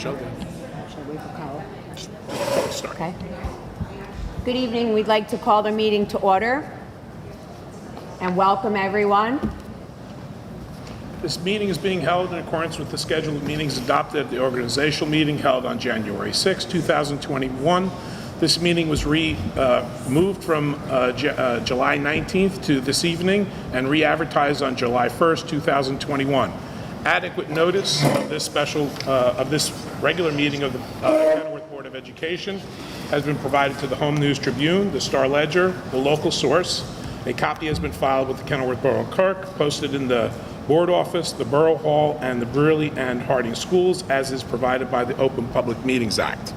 Shall we call it? Okay. Good evening. We'd like to call the meeting to order and welcome everyone. This meeting is being held in accordance with the schedule of meetings adopted at the organizational meeting held on January 6, 2021. This meeting was moved from July 19th to this evening and re-advertised on July 1st, 2021. Adequate notice of this regular meeting of the Kenilworth Board of Education has been provided to the Home News Tribune, the Star Ledger, the local source. A copy has been filed with the Kenilworth Borough Clerk, posted in the Board Office, the Borough Hall, and the Brearley and Harding Schools, as is provided by the Open Public Meetings Act.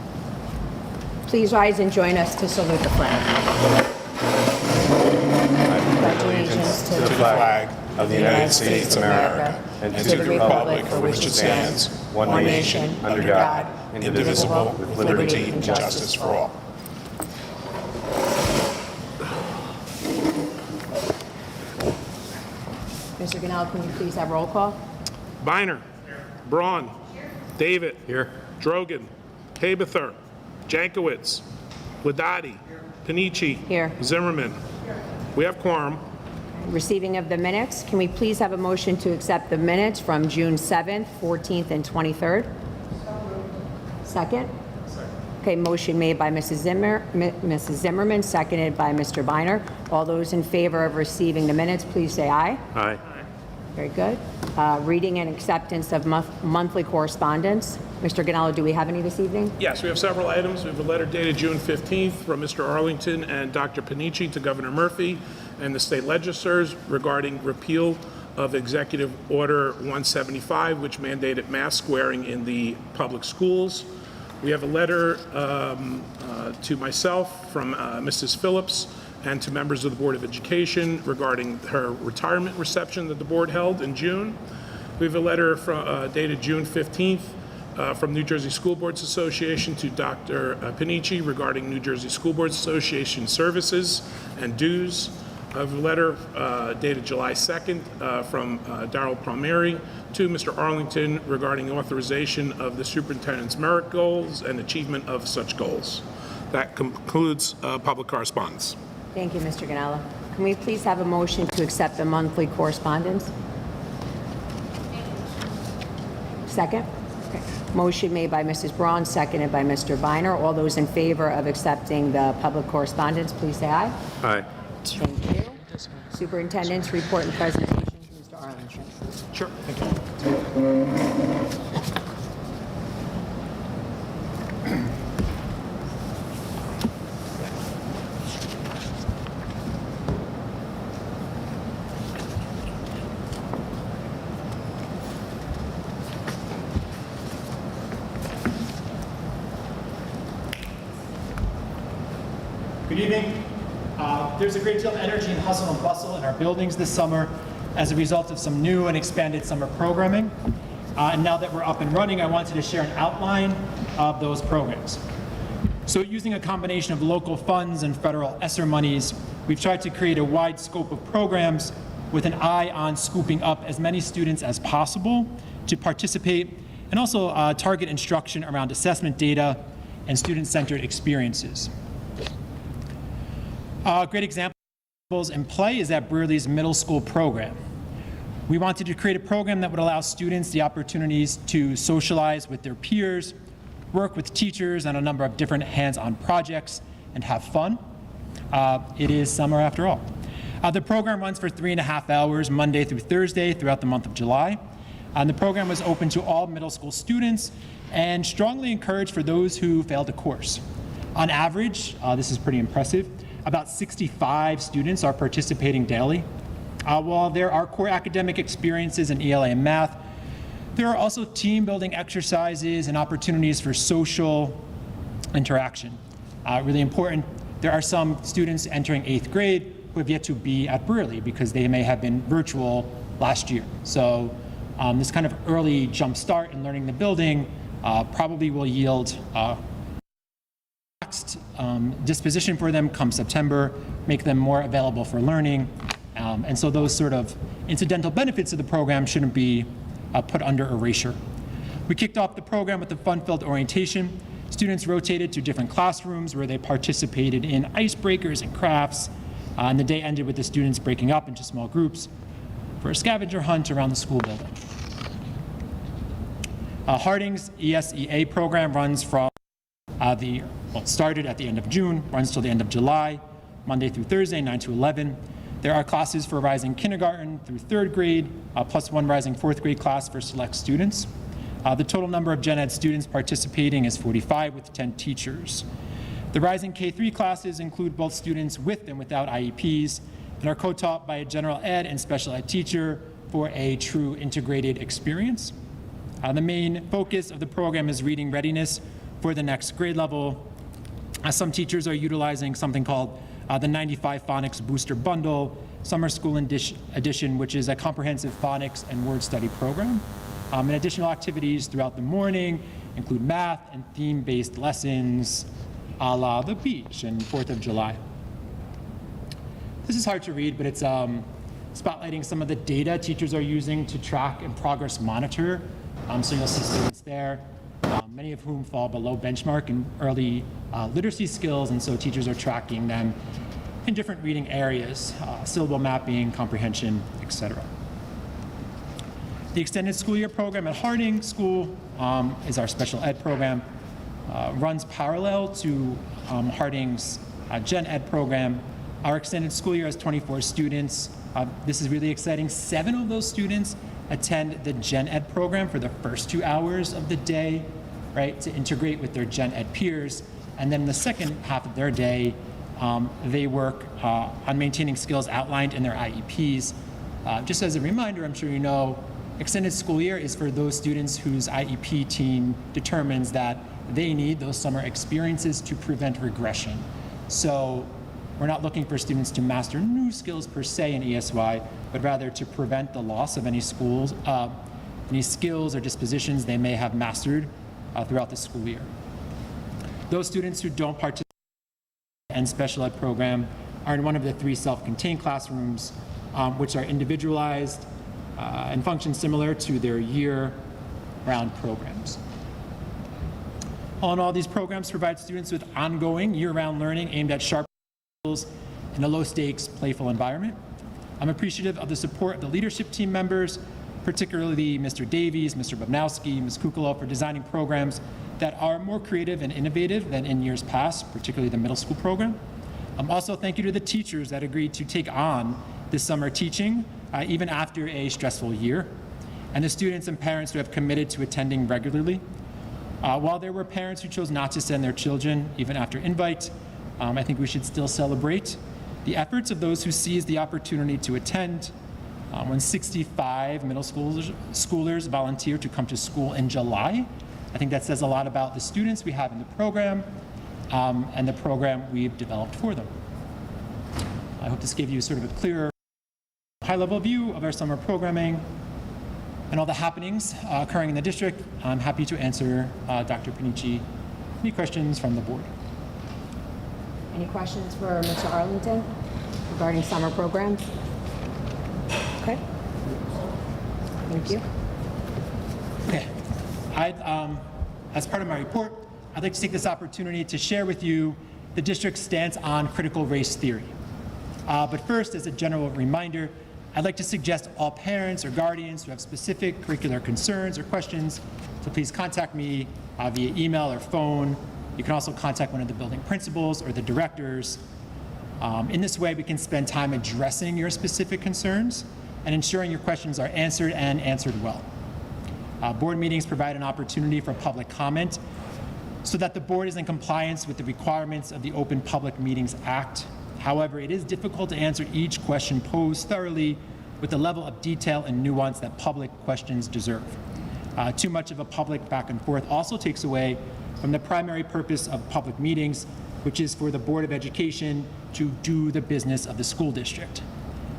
Please rise and join us to salute the flag. Pledge allegiance to the flag of the United States of America and to the republic for which it stands, one nation, under God, indivisible, with liberty and justice for all. Mr. Ganell, can you please have roll call? Biner. Here. Braun. Here. David. Here. Drogan. Habather. Jankowitz. Ladati. Panici. Here. Zimmerman. Here. We have quorum. Receiving of the minutes. Can we please have a motion to accept the minutes from June 7th, 14th, and 23rd? Second? Okay, motion made by Mrs. Zimmerman, seconded by Mr. Biner. All those in favor of receiving the minutes, please say aye. Aye. Very good. Reading and acceptance of monthly correspondence. Mr. Ganello, do we have any this evening? Yes, we have several items. We have a letter dated June 15th from Mr. Arlington and Dr. Panici to Governor Murphy and the state legislators regarding repeal of Executive Order 175, which mandated mask wearing in the public schools. We have a letter to myself from Mrs. Phillips and to members of the Board of Education regarding her retirement reception that the board held in June. We have a letter dated June 15th from New Jersey School Boards Association to Dr. Panici regarding New Jersey School Boards Association services and dues. I have a letter dated July 2nd from Darrell Palmieri to Mr. Arlington regarding authorization of the superintendent's merit goals and achievement of such goals. That concludes public correspondence. Thank you, Mr. Ganello. Can we please have a motion to accept the monthly correspondence? Second? Okay. Motion made by Mrs. Braun, seconded by Mr. Biner. All those in favor of accepting the public correspondence, please say aye. Aye. Thank you. Superintendent's report and presentation, Mr. Arlington. Sure. Thank you. Good evening. There's a great deal of energy and hustle and bustle in our buildings this summer as a result of some new and expanded summer programming. And now that we're up and running, I wanted to share an outline of those programs. So using a combination of local funds and federal ESSER monies, we've tried to create a wide scope of programs with an eye on scooping up as many students as possible to participate and also target instruction around assessment data and student-centered experiences. Great examples in play is at Brearley's middle school program. We wanted to create a program that would allow students the opportunities to socialize with their peers, work with teachers on a number of different hands-on projects, and have fun. It is summer after all. The program runs for 3.5 hours, Monday through Thursday, throughout the month of July. The program was open to all middle school students and strongly encouraged for those who failed a course. On average, this is pretty impressive, about 65 students are participating daily. While there are core academic experiences in ELA and math, there are also team-building exercises and opportunities for social interaction. Really important, there are some students entering 8th grade who have yet to be at Brearley because they may have been virtual last year. So this kind of early jump start in learning the building probably will yield disposition for them come September, make them more available for learning. And so those sort of incidental benefits of the program shouldn't be put under erasure. We kicked off the program with a fun-filled orientation. Students rotated to different classrooms where they participated in icebreakers and crafts, and the day ended with the students breaking up into small groups for a scavenger hunt around the school building. Harding's ESEA program runs from it started at the end of June, runs till the end of July, Monday through Thursday, 9 to 11. There are classes for rising kindergarten through third grade, plus one rising fourth grade class for select students. The total number of gen ed students participating is 45 with 10 teachers. The rising K-3 classes include both students with and without IEPs and are co-taught by a general ed and special ed teacher for a true integrated experience. The main focus of the program is reading readiness for the next grade level. Some teachers are utilizing something called the 95 Phonics Booster Bundle, Summer School Edition, which is a comprehensive phonics and word study program. And additional activities throughout the morning include math and theme-based lessons a la the beach and 4th of July. This is hard to read, but it's spotlighting some of the data teachers are using to track and progress monitor. So you'll see students there, many of whom fall below benchmark in early literacy skills, and so teachers are tracking them in different reading areas, syllable mapping, comprehension, etc. The extended school year program at Harding School is our special ed program, runs parallel to Harding's gen ed program. Our extended school year has 24 students. This is really exciting. 7 of those students attend the gen ed program for the first 2 hours of the day, right, to integrate with their gen ed peers. And then the second half of their day, they work on maintaining skills outlined in their IEPs. Just as a reminder, I'm sure you know, extended school year is for those students whose IEP team determines that they need those summer experiences to prevent regression. So we're not looking for students to master new skills per se in ESY, but rather to prevent the loss of any skills or dispositions they may have mastered throughout the school year. Those students who don't participate in the special ed program are in one of the 3 self-contained classrooms, which are individualized and function similar to their year-round programs. All in all, these programs provide students with ongoing year-round learning aimed at sharp skills in a low-stakes, playful environment. I'm appreciative of the support of the leadership team members, particularly Mr. Davies, Mr. Bobnowski, Ms. Kukolo, for designing programs that are more creative and innovative than in years past, particularly the middle school program. Also, thank you to the teachers that agreed to take on this summer teaching, even after a stressful year, and the students and parents who have committed to attending regularly. While there were parents who chose not to send their children, even after invite, I think we should still celebrate the efforts of those who seized the opportunity to attend. When 65 middle schoolers volunteered to come to school in July, I think that says a lot about the students we have in the program and the program we've developed for them. I hope this gave you sort of a clearer, high-level view of our summer programming and all the happenings occurring in the district. I'm happy to answer Dr. Panici any questions from the board. Any questions for Mr. Arlington regarding summer programs? Okay. Thank you. Okay. As part of my report, I'd like to take this opportunity to share with you the district's stance on critical race theory. But first, as a general reminder, I'd like to suggest all parents or guardians who have specific curricular concerns or questions to please contact me via email or phone. You can also contact one of the building principals or the directors. In this way, we can spend time addressing your specific concerns and ensuring your questions are answered and answered well. Board meetings provide an opportunity for public comment so that the board is in compliance with the requirements of the Open Public Meetings Act. However, it is difficult to answer each question posed thoroughly with the level of detail and nuance that public questions deserve. Too much of a public back and forth also takes away from the primary purpose of public meetings, which is for the Board of Education to do the business of the school district.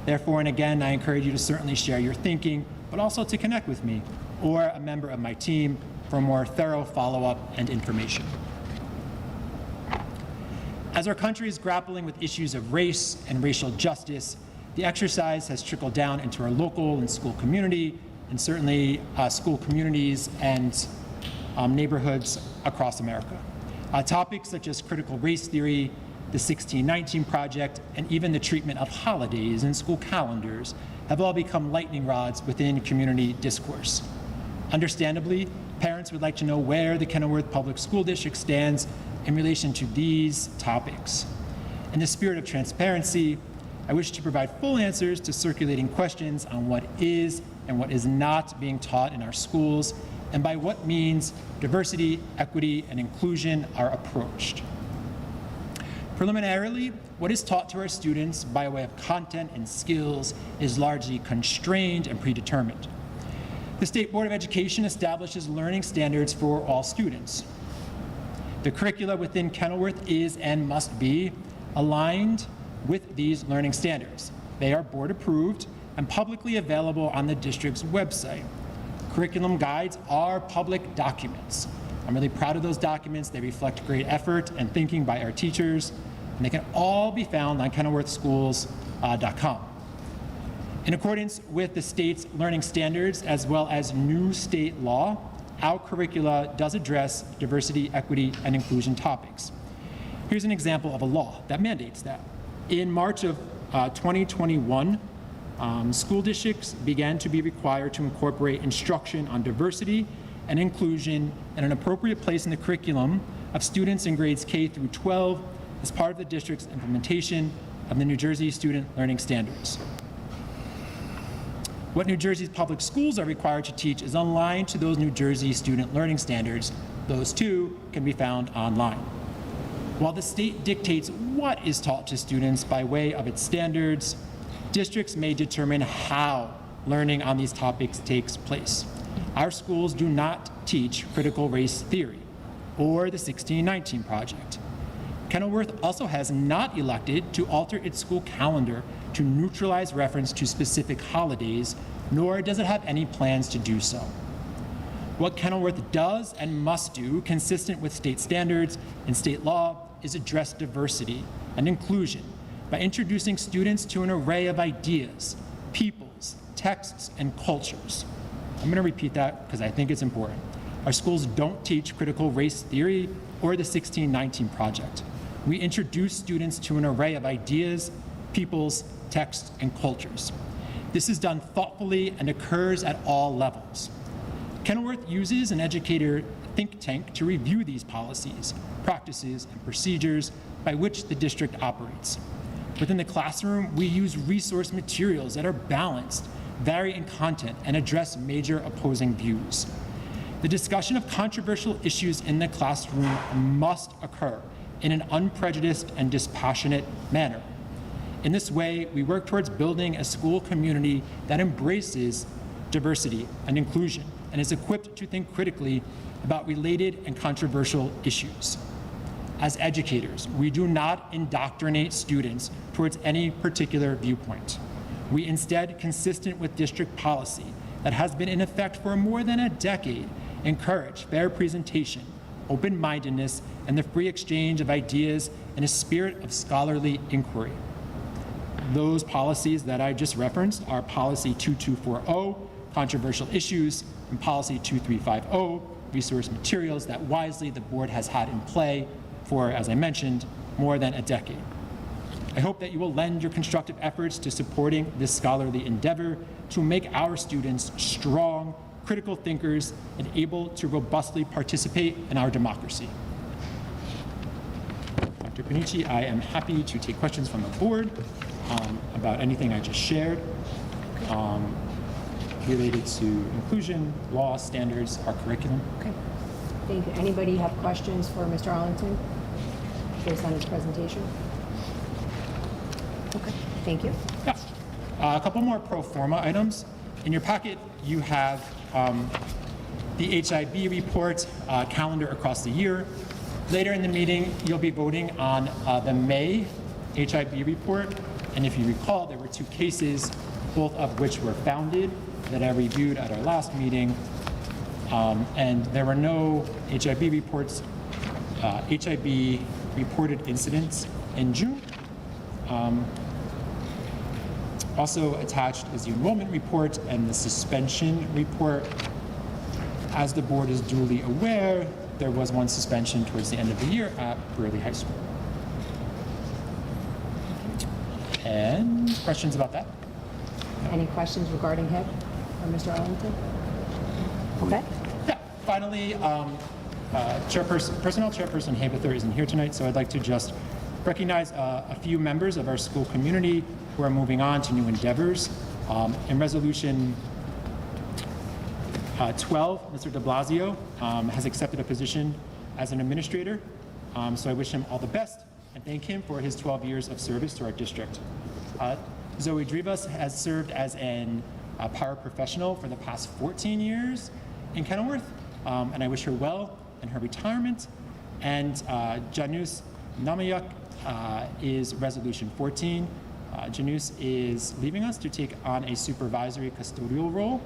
Therefore, and again, I encourage you to certainly share your thinking, but also to connect with me or a member of my team for more thorough follow-up and information. As our country is grappling with issues of race and racial justice, the exercise has trickled down into our local and school community, and certainly school communities and neighborhoods across America. Topics such as critical race theory, the 1619 Project, and even the treatment of holidays and school calendars have all become lightning rods within community discourse. Understandably, parents would like to know where the Kenilworth Public School District stands in relation to these topics. In the spirit of transparency, I wish to provide full answers to circulating questions on what is and what is not being taught in our schools, and by what means diversity, equity, and inclusion are approached. Preliminarily, what is taught to our students by way of content and skills is largely constrained and predetermined. The State Board of Education establishes learning standards for all students. The curricula within Kenilworth is and must be aligned with these learning standards. They are board approved and publicly available on the district's website. Curriculum guides are public documents. I'm really proud of those documents. They reflect great effort and thinking by our teachers, and they can all be found on kenilworthschools.com. In accordance with the state's learning standards as well as new state law, our curricula does address diversity, equity, and inclusion topics. Here's an example of a law that mandates that. In March of 2021, school districts began to be required to incorporate instruction on diversity and inclusion in an appropriate place in the curriculum of students in grades K through 12 as part of the district's implementation of the New Jersey Student Learning Standards. What New Jersey's public schools are required to teach is aligned to those New Jersey Student Learning Standards. Those too can be found online. While the state dictates what is taught to students by way of its standards, districts may determine how learning on these topics takes place. Our schools do not teach critical race theory or the 1619 Project. Kenilworth also has not elected to alter its school calendar to neutralize reference to specific holidays, nor does it have any plans to do so. What Kenilworth does and must do, consistent with state standards and state law, is address diversity and inclusion by introducing students to an array of ideas, peoples, texts, and cultures. I'm going to repeat that because I think it's important. Our schools don't teach critical race theory or the 1619 Project. We introduce students to an array of ideas, peoples, texts, and cultures. This is done thoughtfully and occurs at all levels. Kenilworth uses an educator think tank to review these policies, practices, and procedures by which the district operates. Within the classroom, we use resource materials that are balanced, vary in content, and address major opposing views. The discussion of controversial issues in the classroom must occur in an unprejudiced and dispassionate manner. In this way, we work towards building a school community that embraces diversity and inclusion and is equipped to think critically about related and controversial issues. As educators, we do not indoctrinate students towards any particular viewpoint. We instead, consistent with district policy that has been in effect for more than a decade, encourage fair presentation, open-mindedness, and the free exchange of ideas in a spirit of scholarly inquiry. Those policies that I just referenced are Policy 2240, Controversial Issues, and Policy 2350, Resource Materials, that wisely the board has had in play for, as I mentioned, more than a decade. I hope that you will lend your constructive efforts to supporting this scholarly endeavor to make our students strong, critical thinkers and able to robustly participate in our democracy. Dr. Panici, I am happy to take questions from the board about anything I just shared related to inclusion, law, standards, our curriculum. Okay, thank you. Anybody have questions for Mr. Arlington based on his presentation? Okay, thank you. Yeah. A couple more pro forma items. In your packet, you have the HIB report calendar across the year. Later in the meeting, you'll be voting on the May HIB report. And if you recall, there were two cases, both of which were founded, that I reviewed at our last meeting. And there were no HIB reports, HIB reported incidents in June. Also attached is the enrollment report and the suspension report. As the board is duly aware, there was one suspension towards the end of the year at Burley High School. And questions about that? Any questions regarding him or Mr. Arlington? Okay. Yeah, finally, Personnel Chairperson Haberther isn't here tonight, so I'd like to just recognize a few members of our school community who are moving on to new endeavors. In Resolution 12, Mr. de Blasio has accepted a position as an administrator, so I wish him all the best and thank him for his 12 years of service to our district. Zoe Drivas has served as a paraprofessional for the past 14 years in Kenilworth, and I wish her well in her retirement. And Janus Namayuk is Resolution 14. Janus is leaving us to take on a supervisory custodial role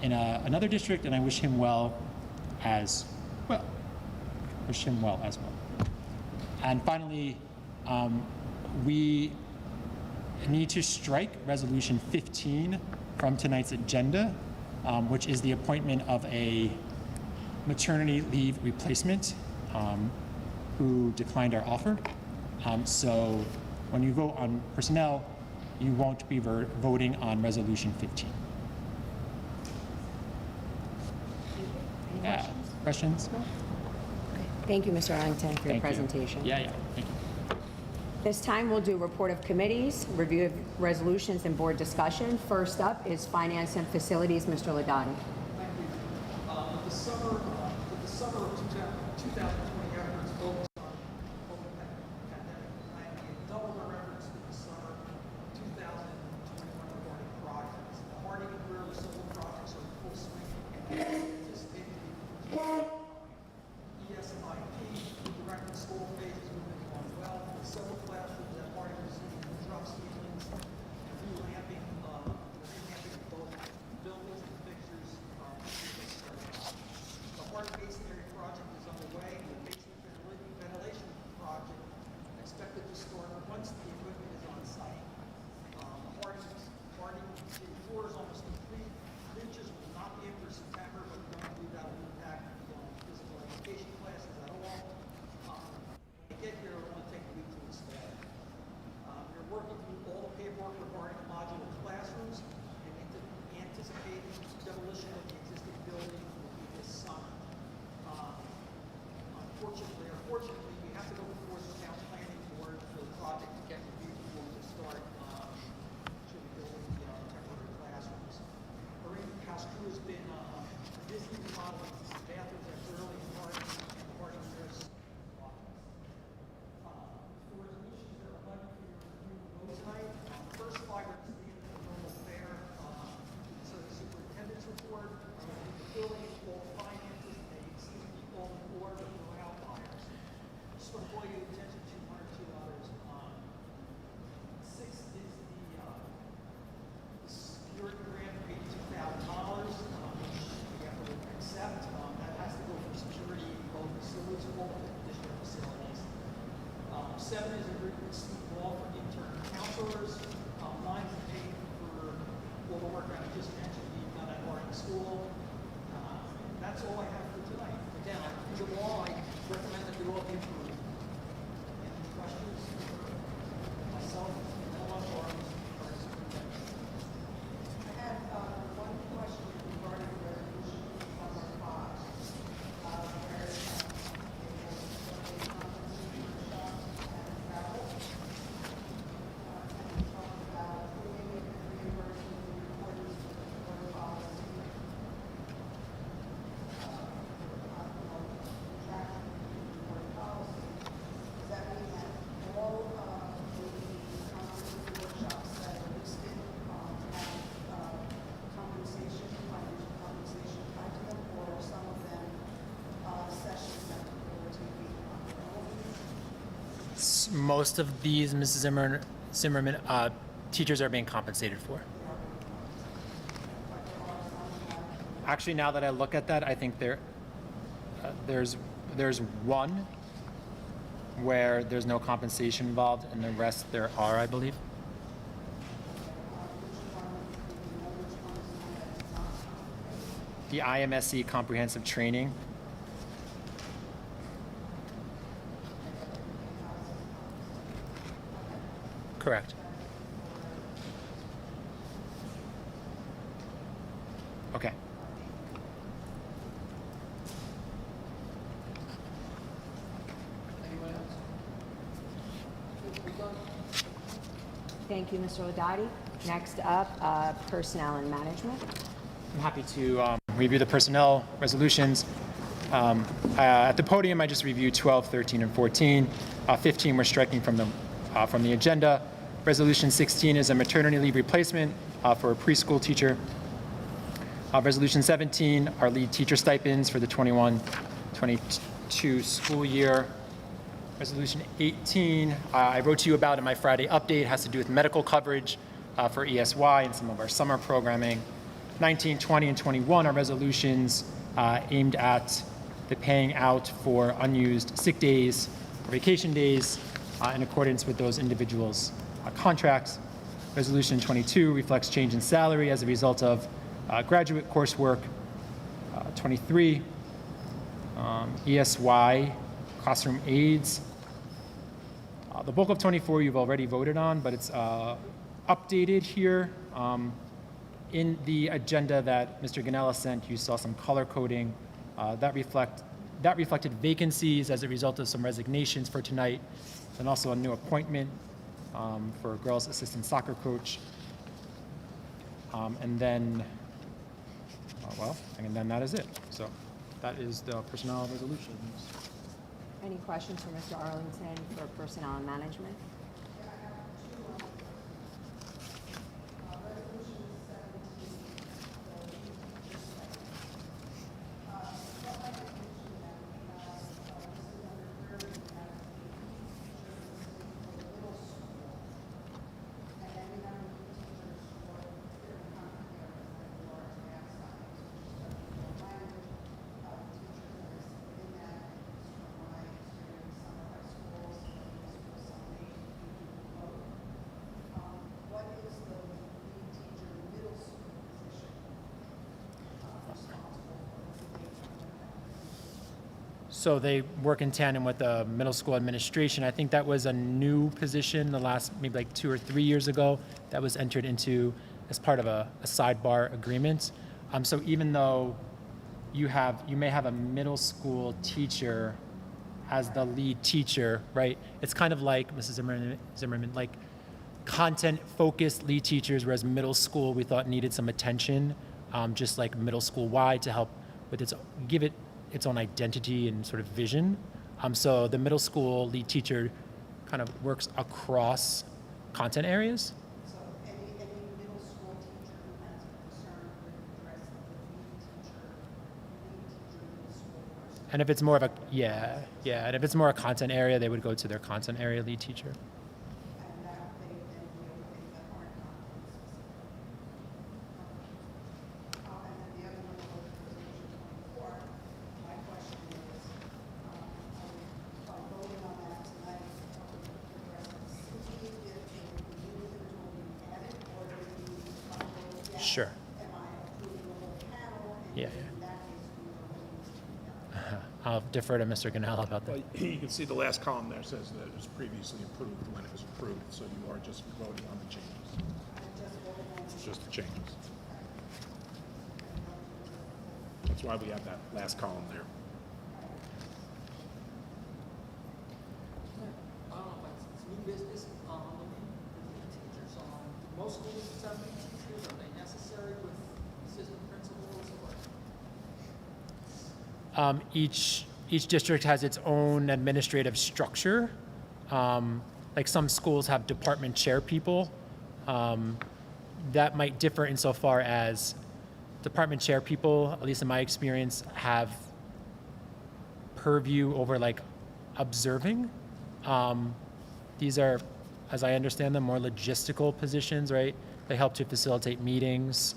in another district, and I wish him well as well. And finally, we need to strike Resolution 15 from tonight's agenda, which is the appointment of a maternity leave replacement who declined our offer. So when you vote on personnel, you won't be voting on Resolution 15. Yeah. Questions? Thank you, Mr. Arlington, for your Thank you. presentation. Yeah, thank you. This time, we'll do report of committees, review of resolutions, and board discussion. First up is Finance and Facilities, Mr. Ladati. Thank you. With the summer of 2020 efforts focused on COVID-pandemic planning, we had doubled our efforts in the summer 2021 regarding projects. The Harding and Brewer civil projects are in full swing and anticipated to be completed. ESMIP, direct school phase is moving along well. Several classrooms at Harding receiving drop ceilings and revamping of both buildings and fixtures. The Harding masonry project is underway. The basement ventilation project expected to start once the equipment is on site. Harding city floor is almost complete. Benches will not be in for September, but we don't believe that will impact the physical education classes at all. To get here, it'll only take a week to install. We're working through all the paperwork regarding modular classrooms and anticipating demolition of the existing building will be this summer. Unfortunately, we have to go before the town planning board for the project to get reviewed before we start building the temporary classrooms. Marine House crew has been busy remodeling bathrooms at Burley and Harding Nurse. The resolutions that are left for your review tonight. First slide is the end of the normal fare. So the superintendent's report, the building, all finances, they seem to be all in order, but no outliers. Just want to call your attention to one or two others. Six is the security grant of $82,000, which we have to accept. That has to go for security in both facilities, all of the district facilities. 7 is agreement with Steve Wall for intern counselors. 9 is paid for all the work I just mentioned being done at Harding School. That's all I have for tonight. Again, I read them all. I recommend that they all be approved. Any questions for myself, Ella, or superintendent? I have one question regarding resolution number 5. Where it was a conference workshop and travel. And we talked about payment and reimbursement in accordance with the board policy. Contraction with the board policy. Does that mean that all of the conference workshops that are listed have compensation, financial compensation tied to them, or some of them sessions that people are taking on their own? Most of these, Mrs. Zimmerman, teachers are being compensated for. Actually, now that I look at that, I think there's one where there's no compensation involved, and the rest there are, I believe. the IMSC comprehensive training. Correct. Okay. Anyone else? Thank you, Mr. Ladati. Next up, Personnel and Management. I'm happy to review the personnel resolutions. At the podium, I just reviewed 12, 13, and 14. 15 we're striking from the agenda. Resolution 16 is a maternity leave replacement for a preschool teacher. Resolution 17 are lead teacher stipends for the 21-22 school year. Resolution 18, I wrote to you about in my Friday update, has to do with medical coverage for ESY and some of our summer programming. 19, 20, and 21 are resolutions aimed at the paying out for unused sick days or vacation days in accordance with those individuals' contracts. Resolution 22 reflects change in salary as a result of graduate coursework. 23, ESY classroom aids. The bulk of 24 you've already voted on, but it's updated here. In the agenda that Mr. Ganella sent, you saw some color coding that reflected vacancies as a result of some resignations for tonight, and also a new appointment for a girls' assistant soccer coach. And then that is it. So that is the personnel resolutions. Any questions for Mr. Arlington for Personnel and Management? So they work in tandem with the middle school administration. I think that was a new position the last maybe like 2 or 3 years ago that was entered into as part of a sidebar agreement. So even though you may have a middle school teacher as the lead teacher, right? It's kind of like Mrs. Zimmerman, like content-focused lead teachers, whereas middle school we thought needed some attention, just like middle school wide to help with give it its own identity and sort of vision. So the middle school lead teacher kind of works across content areas. So any middle school teacher who has a concern with the dress of the lead teacher, middle school person. And if it's more of and if it's more a content area, they would go to their content area lead teacher. And that they then deal with things that aren't content specific. And then the other one was resolution 24. My question is, by voting on that tonight, the rest of the city, if the individual will be added, or do we need to vote yes? Sure. Am I approving the whole panel? And Yeah. in that case, we know what needs to be done. I'll defer to Mr. Ganella about that. Well, you can see the last column there says that it was previously approved when it was approved, so you are just voting on the changes. It's just the changes. That's why we have that last column there. I don't know if it's new business, the lead teachers on, most schools have lead teachers, are they necessary with assistant principals or? Each district has its own administrative structure. Like some schools have department chair people. That might differ insofar as department chair people, at least in my experience, have purview over like observing. These are, as I understand them, more logistical positions, right? They help to facilitate meetings,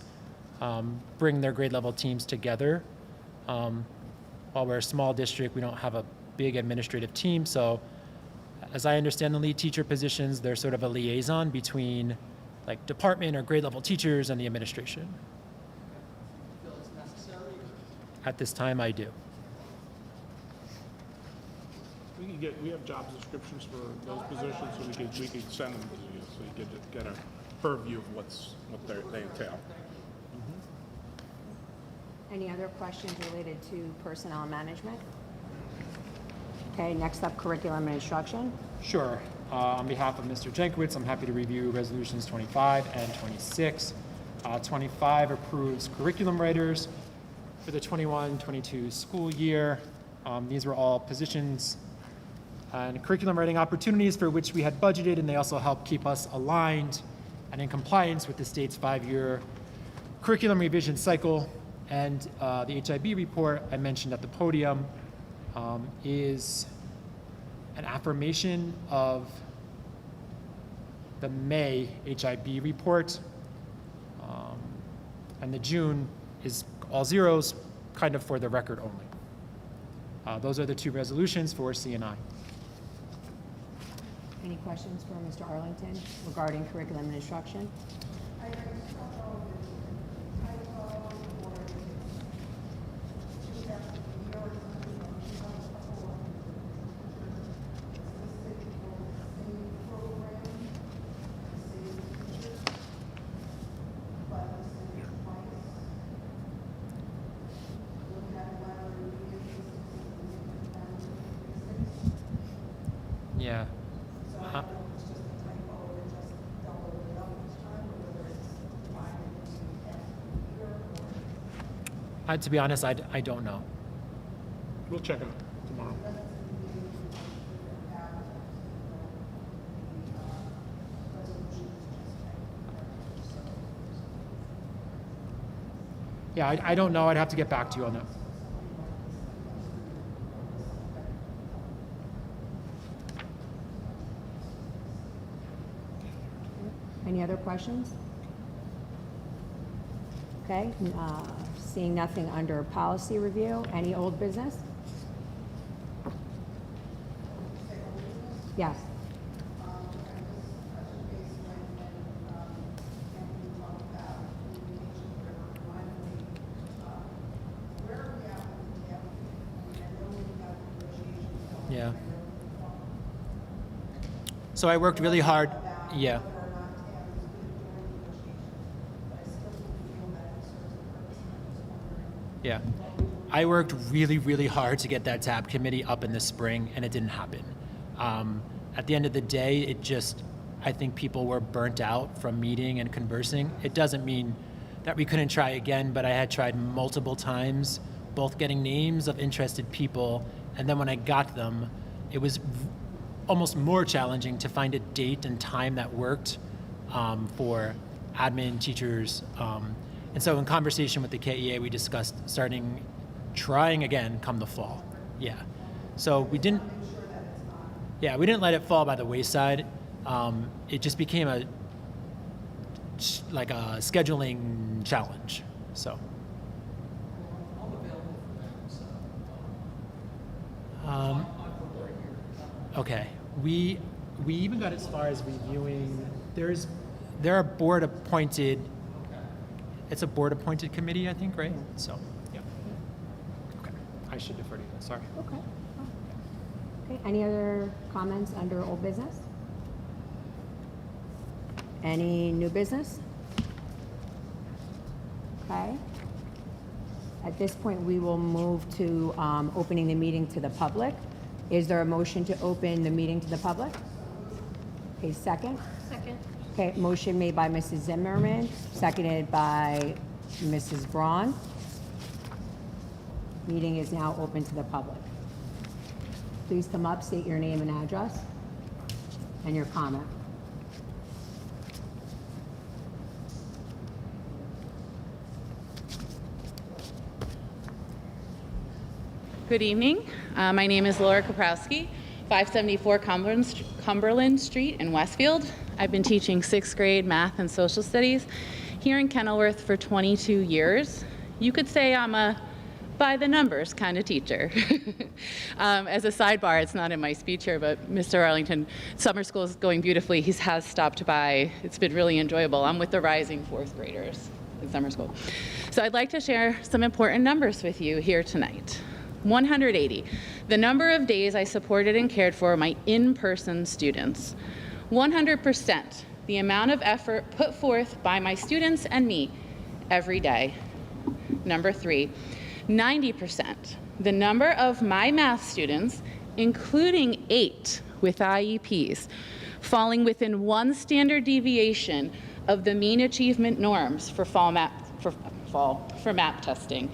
bring their grade level teams together. While we're a small district, we don't have a big administrative team, so as I understand the lead teacher positions, they're sort of a liaison between like department or grade level teachers and the administration. Feel it's necessary? At this time, I do. We have job descriptions for those positions, so we could send them to you, so you could get a purview of what they entail. Any other questions related to personnel and management? Okay, next up, curriculum and instruction. Sure. On behalf of Mr. Jankowicz, I'm happy to review resolutions 25 and 26. 25 approves curriculum writers for the 21-22 school year. These were all positions and curriculum writing opportunities for which we had budgeted, and they also help keep us aligned and in compliance with the state's 5-year curriculum revision cycle. And the HIB report I mentioned at the podium is an affirmation of the May HIB report. And the June is all zeros, kind of for the record only. Those are the two resolutions for C&I. Any questions for Mr. Arlington regarding curriculum and instruction? Yeah. To be honest, I don't know. We'll check it out tomorrow. Yeah, I don't know. I'd have to get back to you on that. Any other questions? Okay, seeing nothing under policy review, any old business? Yes. Yeah. So I worked really hard. Yeah. Yeah. I worked really, really hard to get that TAB committee up in the spring, and it didn't happen. At the end of the day, I think people were burnt out from meeting and conversing. It doesn't mean that we couldn't try again, but I had tried multiple times, both getting names of interested people, and then when I got them, it was almost more challenging to find a date and time that worked for admin, teachers. And so in conversation with the KEA, we discussed trying again come the fall. Yeah. So we didn't let it fall by the wayside. It just became a scheduling challenge. So. Okay. We even got as far as reviewing. There are board appointed. It's a board appointed committee, I think, right? So, yeah. Okay. I should defer to you. Sorry. Okay. Okay, any other comments under old business? Any new business? Okay. At this point, we will move to opening the meeting to the public. Is there a motion to open the meeting to the public? Okay, second? Second. Okay, motion made by Mrs. Zimmerman, seconded by Mrs. Braun. Meeting is now open to the public. Please come up, state your name and address, and your comment. Good evening. My name is Laura Koprowski, 574 Cumberland Street in Westfield. I've been teaching 6th grade math and social studies here in Kenilworth for 22 years. You could say I'm a by the numbers kind of teacher. As a sidebar, it's not in my speech here, but Mr. Arlington, summer school is going beautifully. He has stopped by. It's been really enjoyable. I'm with the rising 4th graders. It's summer school. So I'd like to share some important numbers with you here tonight. 180, the number of days I supported and cared for my in-person students. 100%, the amount of effort put forth by my students and me every day. Number 3, 90%, the number of my math students, including 8 with IEPs, falling within 1 standard deviation of the mean achievement norms for MAP testing.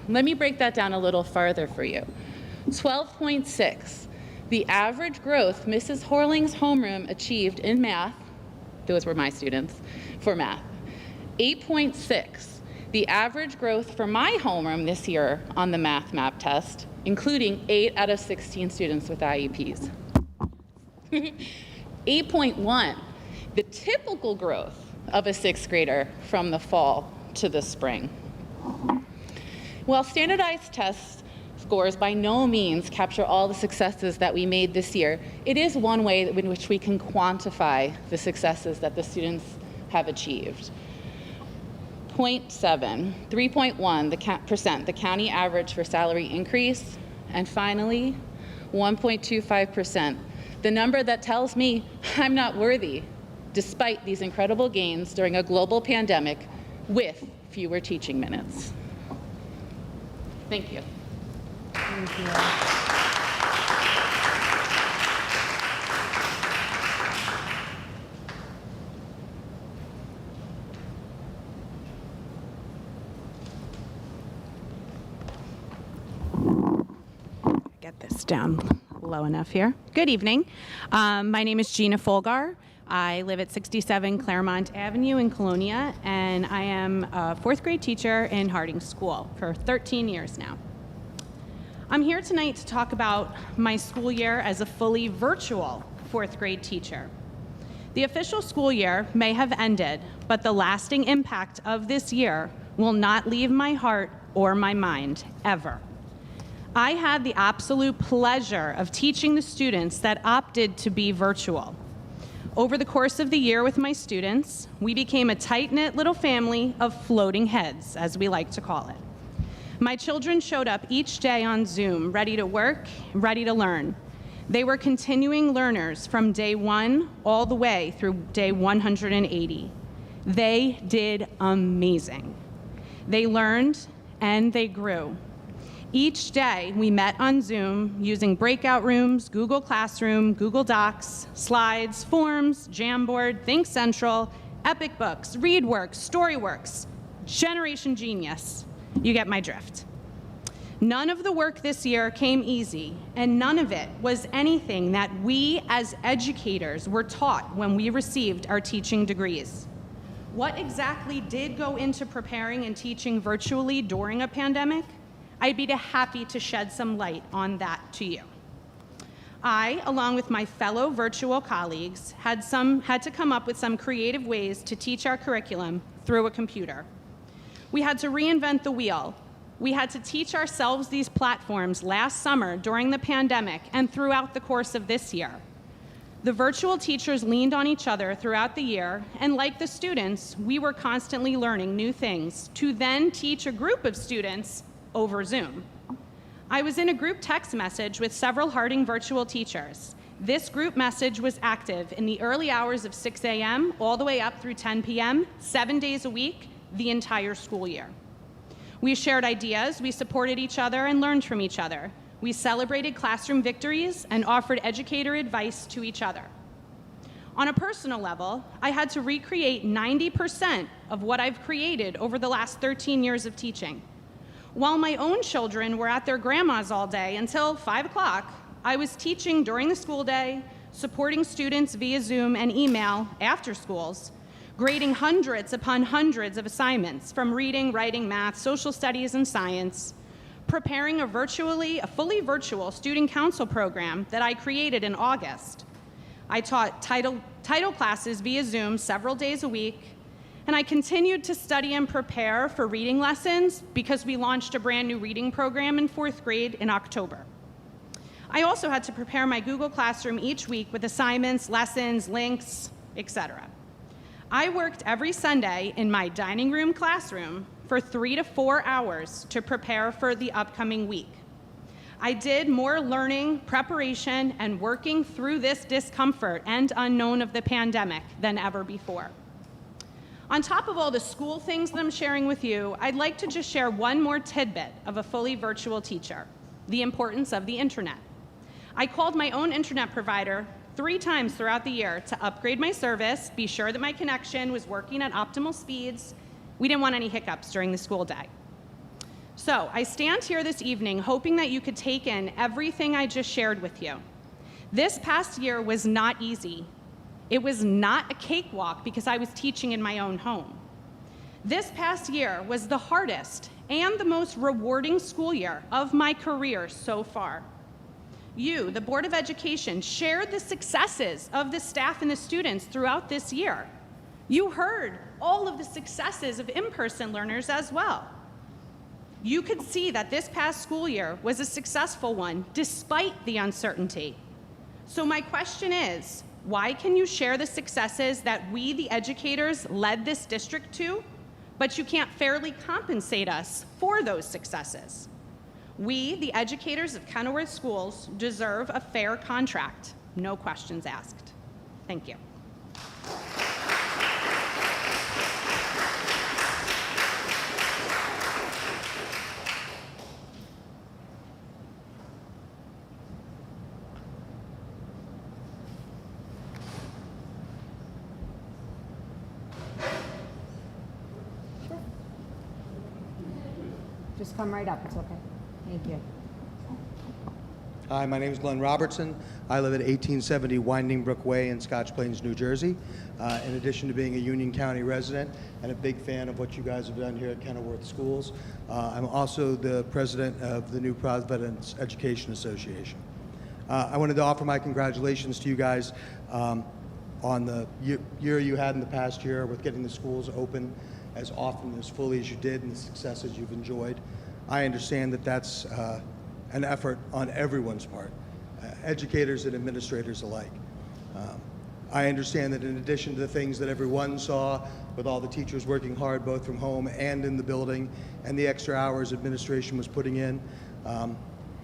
Let me break that down a little farther for you. 12.6, the average growth Mrs. Horling's homeroom achieved in math, those were my students, for math. 8.6, the average growth for my homeroom this year on the math MAP test, including 8 out of 16 students with IEPs. 8.1, the typical growth of a 6th grader from the fall to the spring. While standardized test scores by no means capture all the successes that we made this year, it is one way in which we can quantify the successes that the students have achieved. 0.7, 3.1% the county average for salary increase, and finally, 1.25%, the number that tells me I'm not worthy, despite these incredible gains during a global pandemic with fewer teaching minutes. Thank you. Thank you. Get this down low enough here. Good evening. My name is Gina Fulgar. I live at 67 Claremont Avenue in Colonia, and I am a 4th grade teacher in Harding School for 13 years now. I'm here tonight to talk about my school year as a fully virtual 4th grade teacher. The official school year may have ended, but the lasting impact of this year will not leave my heart or my mind, ever. I had the absolute pleasure of teaching the students that opted to be virtual. Over the course of the year with my students, we became a tight-knit little family of floating heads, as we like to call it. My children showed up each day on Zoom, ready to work, ready to learn. They were continuing learners from day 1 all the way through day 180. They did amazing. They learned and they grew. Each day, we met on Zoom using breakout rooms, Google Classroom, Google Docs, slides, forms, Jamboard, Think Central, Epic Books, ReadWorks, StoryWorks, Generation Genius. You get my drift. None of the work this year came easy, and none of it was anything that we as educators were taught when we received our teaching degrees. What exactly did go into preparing and teaching virtually during a pandemic? I'd be happy to shed some light on that to you. I, along with my fellow virtual colleagues, had to come up with some creative ways to teach our curriculum through a computer. We had to reinvent the wheel. We had to teach ourselves these platforms last summer during the pandemic and throughout the course of this year. The virtual teachers leaned on each other throughout the year, and like the students, we were constantly learning new things to then teach a group of students over Zoom. I was in a group text message with several Harding virtual teachers. This group message was active in the early hours of 6 a.m. all the way up through 10 p.m., 7 days a week, the entire school year. We shared ideas, we supported each other, and learned from each other. We celebrated classroom victories and offered educator advice to each other. On a personal level, I had to recreate 90% of what I've created over the last 13 years of teaching. While my own children were at their grandma's all day until 5 o'clock, I was teaching during the school day, supporting students via Zoom and email after schools, grading hundreds upon hundreds of assignments from reading, writing, math, social studies, and science, preparing a fully virtual student council program that I created in August. I taught title classes via Zoom several days a week, and I continued to study and prepare for reading lessons because we launched a brand new reading program in 4th grade in October. I also had to prepare my Google Classroom each week with assignments, lessons, links, etc. I worked every Sunday in my dining room classroom for 3 to 4 hours to prepare for the upcoming week. I did more learning, preparation, and working through this discomfort and unknown of the pandemic than ever before. On top of all the school things that I'm sharing with you, I'd like to just share one more tidbit of a fully virtual teacher, the importance of the internet. I called my own internet provider 3 times throughout the year to upgrade my service, be sure that my connection was working at optimal speeds. We didn't want any hiccups during the school day. So I stand here this evening hoping that you could take in everything I just shared with you. This past year was not easy. It was not a cakewalk because I was teaching in my own home. This past year was the hardest and the most rewarding school year of my career so far. You, the Board of Education, shared the successes of the staff and the students throughout this year. You heard all of the successes of in-person learners as well. You could see that this past school year was a successful one despite the uncertainty. So my question is, why can you share the successes that we, the educators, led this district to, but you can't fairly compensate us for those successes? We, the educators of Kenilworth schools, deserve a fair contract. No questions asked. Thank you. Just come right up, it's okay. Thank you. Hi, my name is Glenn Robertson. I live at 1870 Winding Brook Way in Scotch Plains, New Jersey. In addition to being a Union County resident and a big fan of what you guys have done here at Kenilworth Schools, I'm also the president of the New Providence Education Association. I wanted to offer my congratulations to you guys on the year you had in the past year with getting the schools open as often, as fully as you did, and the successes you've enjoyed. I understand that that's an effort on everyone's part, educators and administrators alike. I understand that in addition to the things that everyone saw, with all the teachers working hard both from home and in the building, and the extra hours administration was putting in,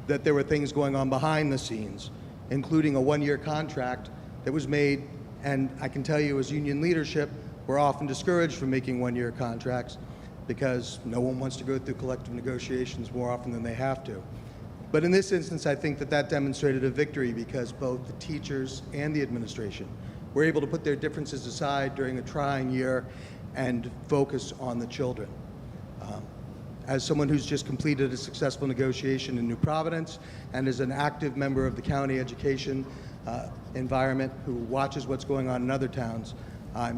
that there were things going on behind the scenes, including a one-year contract that was made, and I can tell you as union leadership, we're often discouraged from making one-year contracts because no one wants to go through collective negotiations more often than they have to. But in this instance, I think that that demonstrated a victory because both the teachers and the administration were able to put their differences aside during a trying year and focus on the children. As someone who's just completed a successful negotiation in New Providence and is an active member of the county education environment who watches what's going on in other towns, I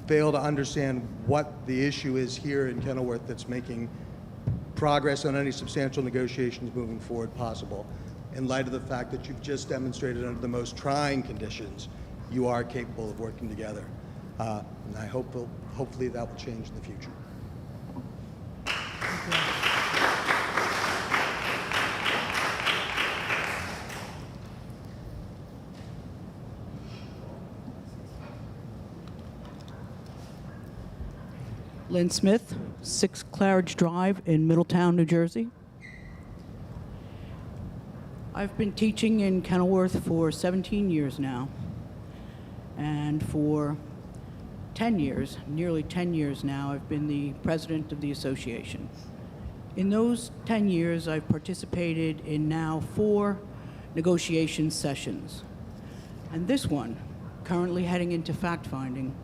fail to understand what the issue is here in Kenilworth that's making progress on any substantial negotiations moving forward possible, in light of the fact that you've just demonstrated under the most trying conditions you are capable of working together. And I hopefully that will change in the future. Lynn Smith, 6 Claridge Drive in Middletown, New Jersey. I've been teaching in Kenilworth for 17 years now, and for 10 years, nearly 10 years now, I've been the president of the association. In those 10 years, I've participated in now 4 negotiation sessions, and this one, currently heading into fact-finding,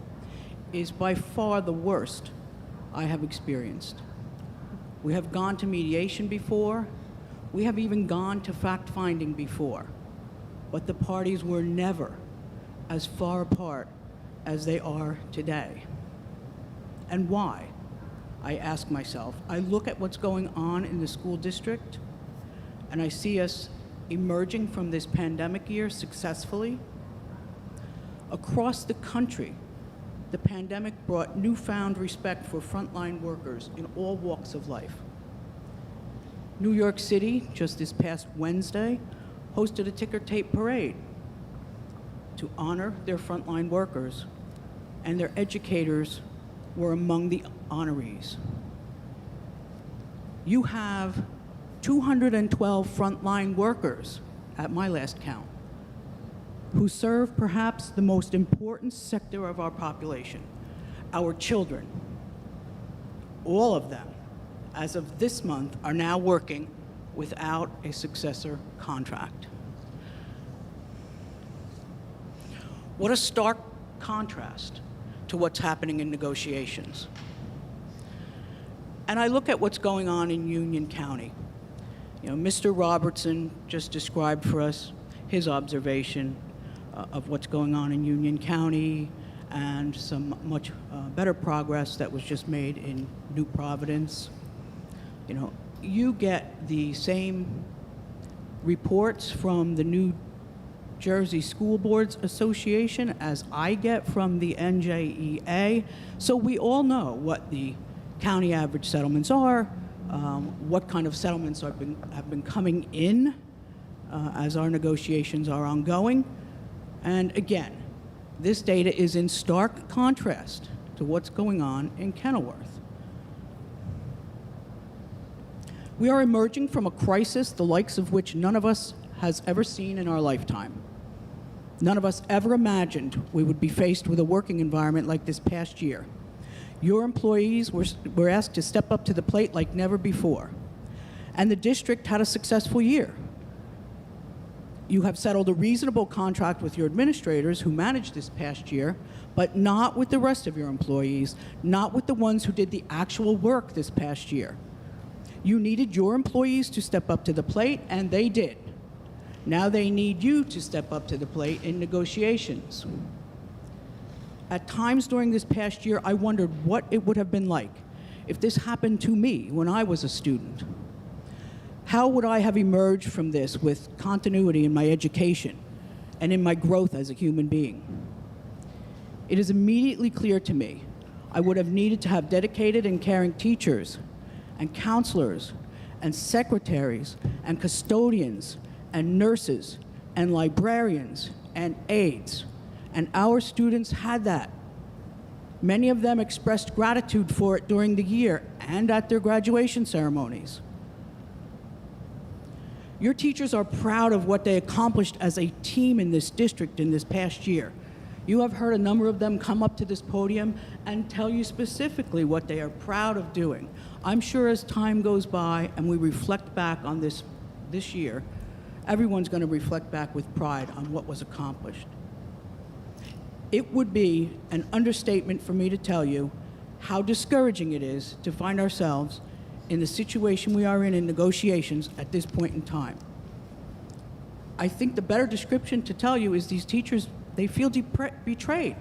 is by far the worst I have experienced. We have gone to mediation before. We have even gone to fact-finding before. But the parties were never as far apart as they are today. And why? I ask myself. I look at what's going on in the school district, and I see us emerging from this pandemic year successfully. Across the country, the pandemic brought newfound respect for frontline workers in all walks of life. New York City, just this past Wednesday, hosted a ticker tape parade to honor their frontline workers. and their educators were among the honorees. You have 212 frontline workers, at my last count, who serve perhaps the most important sector of our population, our children. All of them, as of this month, are now working without a successor contract. What a stark contrast to what's happening in negotiations. And I look at what's going on in Union County. You know, Mr. Robertson just described for us his observation of what's going on in Union County and some much better progress that was just made in New Providence. You know, you get the same reports from the New Jersey School Boards Association as I get from the NJEA, so we all know what the county average settlements are, what kind of settlements have been coming in as our negotiations are ongoing. And again, this data is in stark contrast to what's going on in Kenilworth. We are emerging from a crisis the likes of which none of us has ever seen in our lifetime. None of us ever imagined we would be faced with a working environment like this past year. Your employees were asked to step up to the plate like never before. And the district had a successful year. You have settled a reasonable contract with your administrators who managed this past year, but not with the rest of your employees, not with the ones who did the actual work this past year. You needed your employees to step up to the plate, and they did. Now they need you to step up to the plate in negotiations. At times during this past year, I wondered what it would have been like if this happened to me when I was a student. How would I have emerged from this with continuity in my education and in my growth as a human being? It is immediately clear to me I would have needed to have dedicated and caring teachers and counselors and secretaries and custodians and nurses and librarians and aides. And our students had that. Many of them expressed gratitude for it during the year and at their graduation ceremonies. Your teachers are proud of what they accomplished as a team in this district in this past year. You have heard a number of them come up to this podium and tell you specifically what they are proud of doing. I'm sure as time goes by and we reflect back on this year, everyone's going to reflect back with pride on what was accomplished. It would be an understatement for me to tell you how discouraging it is to find ourselves in the situation we are in negotiations at this point in time. I think the better description to tell you is these teachers, they feel betrayed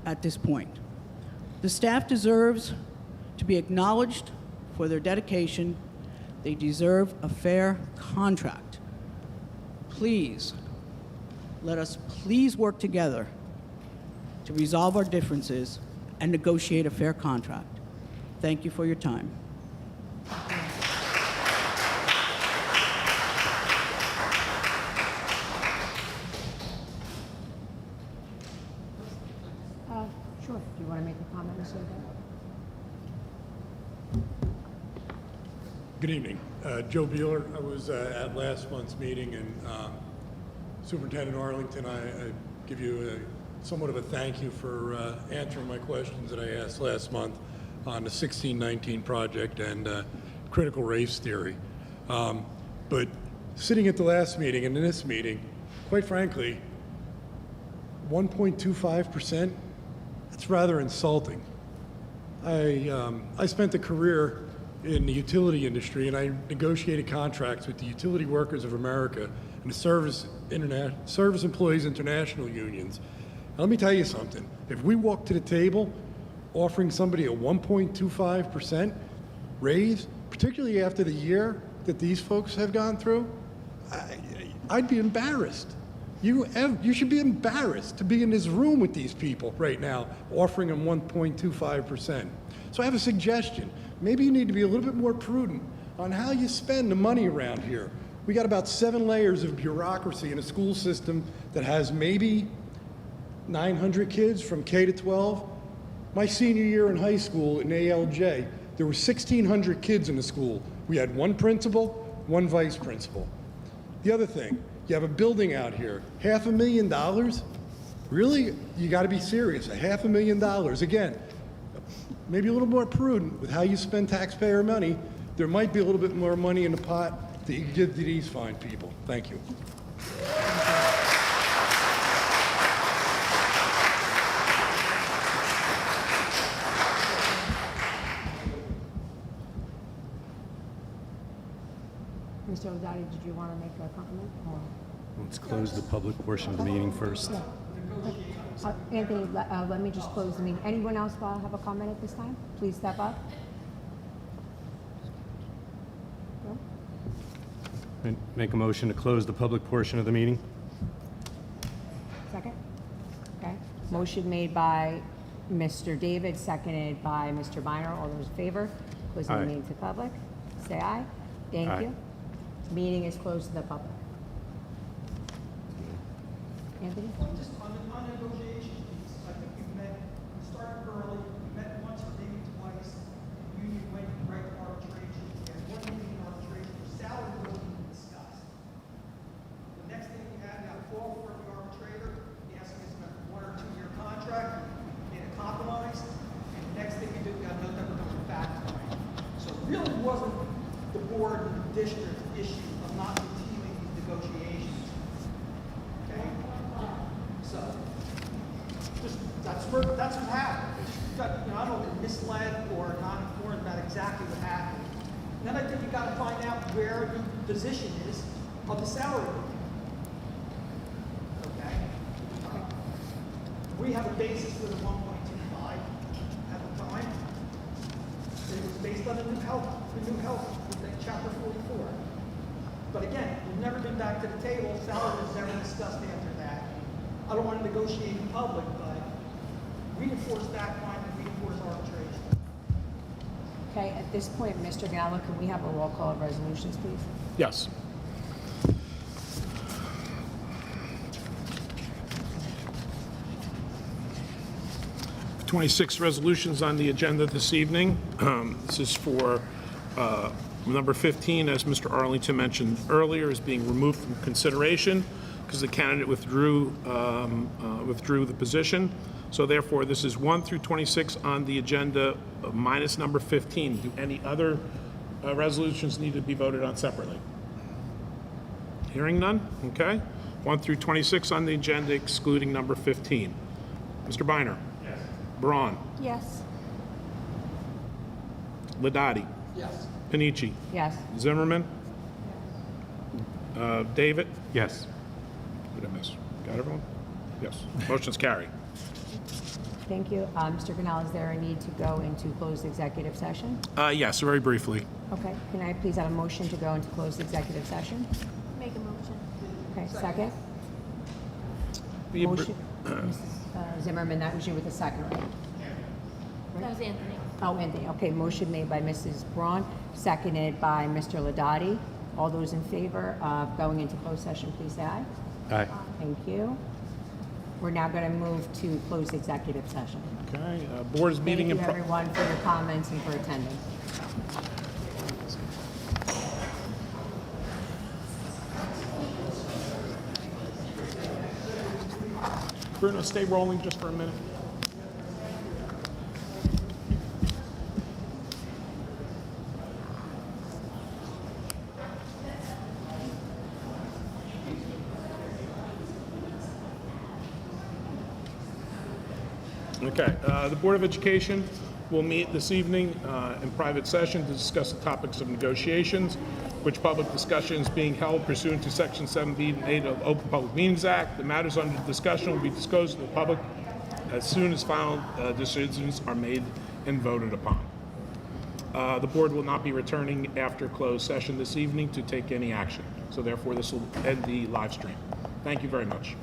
at this point. The staff deserves to be acknowledged for their dedication. They deserve a fair contract. Please, let us please work together to resolve our differences and negotiate a fair contract. Thank you for your time. Sure. Do you want to make a comment, Mr. O'Donnell? Good evening. Joe Beeler. I was at last month's meeting, and Superintendent Arlington, I give you somewhat of a thank you for answering my questions that I asked last month on the 1619 project and critical race theory. But sitting at the last meeting and in this meeting, quite frankly, 1.25%, that's rather insulting. I spent a career in the utility industry, and I negotiated contracts with the Utility Workers of America and the Service Employees International unions. Now, let me tell you something. If we walk to the table offering somebody a 1.25% raise, particularly after the year that these folks have gone through, I'd be embarrassed. You should be embarrassed to be in this room with these people right now, offering them 1.25%. So I have a suggestion. Maybe you need to be a little bit more prudent on how you spend the money around here. We got about 7 layers of bureaucracy in a school system that has maybe 900 kids from K to 12. My senior year in high school in ALJ, there were 1,600 kids in the school. We had one principal, one vice principal. The other thing, you have a building out here, $500,000? Really? You got to be serious. $500,000. Again, maybe a little more prudent with how you spend taxpayer money. There might be a little bit more money in the pot that you can give to these fine people. Thank you. Mr. O'Donnell, did you want to make a comment? Or- Let's close the public portion of the meeting first. Anthony, let me just close the meeting. Anyone else have a comment at this time? Please step up. No? Make a motion to close the public portion of the meeting. Second? Okay. Motion made by Mr. David, seconded by Mr. Biner. All those in favor? Closing the Aye. meeting to public. Say aye. Thank Aye. you. Meeting is closed to the public. Anthony? Just on the negotiation piece, I think we've met, we started early, we met once or maybe twice. The union went right to arbitration. We had one meeting in arbitration, where salary wasn't even discussed. The next thing we had, we got a call for the arbitrator, he asking us about a 1 or 2 year contract, we made a compromise, and the next thing we did, we got note that we're going back to it. So it really wasn't the board and the district's issue of not continuing these negotiations. Okay? So, just, that's what happened. Got, I don't know if you're misled or not informed about exactly what happened. Then I think you gotta find out where the position is of the salary. Okay? We have a basis for the 1.25 at the time. It was based on the new health, chapter 44. But again, we've never been back to the table. Salary was never discussed after that. I don't want to negotiate in public, but reinforce fact finding, reinforce arbitration. Okay, at this point, Mr. Gallo, can we have a roll call of resolutions, please? Yes. Twenty-six resolutions on the agenda this evening. This is for number 15, as Mr. Arlington mentioned earlier, is being removed from consideration because the candidate withdrew the position. So therefore, this is 1 through 26 on the agenda, minus number 15. Do any other resolutions need to be voted on separately? Hearing none? Okay. 1 through 26 on the agenda, excluding number 15. Mr. Biner? Yes. Braun? Yes. Ladati? Yes. Panici? Yes. Zimmerman? David? Yes. Did I miss? Got everyone? Yes. Motion's carried. Thank you. Mr. Canal, is there a need to go into closed executive session? Yes, very briefly. Okay. Can I please have a motion to go into closed executive session? Make a motion. Okay, second? Be a br- Motion. Mrs. Zimmerman, that was you with the second, right? That was Anthony. Oh, Anthony. Okay, motion made by Mrs. Braun, seconded by Mr. Ladati. All those in favor of going into closed session, please say aye. Aye. Thank you. We're now going to move to closed executive session. Okay, board is meeting Thank in... you, everyone, for your comments and for attending. Bruno, stay rolling just for a minute. Okay, the Board of Education will meet this evening in private session to discuss the topics of negotiations, which public discussion is being held pursuant to Section 7B and 8 of the Open Public Meetings Act. The matters under discussion will be disclosed to the public as soon as final decisions are made and voted upon. The board will not be returning after closed session this evening to take any action. So therefore, this will end the live stream. Thank you very much.